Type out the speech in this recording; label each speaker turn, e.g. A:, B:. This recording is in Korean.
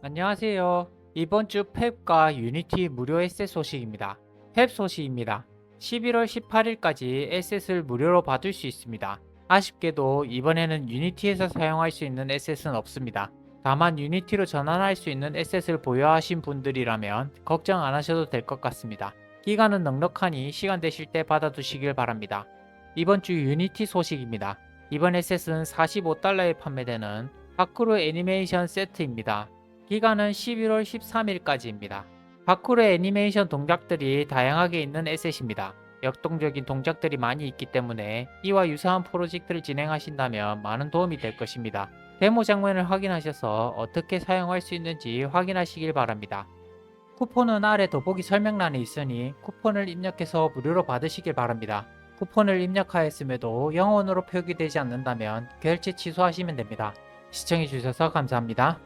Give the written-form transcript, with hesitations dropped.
A: 안녕하세요. 이번 주 펩과 유니티 무료 에셋 소식입니다. 펩 소식입니다. 11월 18일까지 에셋을 무료로 받을 수 있습니다. 아쉽게도 이번에는 유니티에서 사용할 수 있는 에셋은 없습니다. 다만 유니티로 전환할 수 있는 에셋을 보유하신 분들이라면 걱정 안 하셔도 될 것 같습니다. 기간은 넉넉하니 시간 되실 때 받아두시길 바랍니다. 이번 주 유니티 소식입니다. 이번 에셋은 45달러에 판매되는 파쿠르 애니메이션 세트입니다. 기간은 11월 13일까지입니다. 파쿠르 애니메이션 동작들이 다양하게 있는 에셋입니다. 역동적인 동작들이 많이 있기 때문에 이와 유사한 프로젝트를 진행하신다면 많은 도움이 될 것입니다. 데모 장면을 확인하셔서 어떻게 사용할 수 있는지 확인하시길 바랍니다. 쿠폰은 아래 더보기 설명란에 있으니 쿠폰을 입력해서 무료로 받으시길 바랍니다. 쿠폰을 입력하였음에도 영원으로 표기되지 않는다면 결제 취소하시면 됩니다. 시청해주셔서 감사합니다.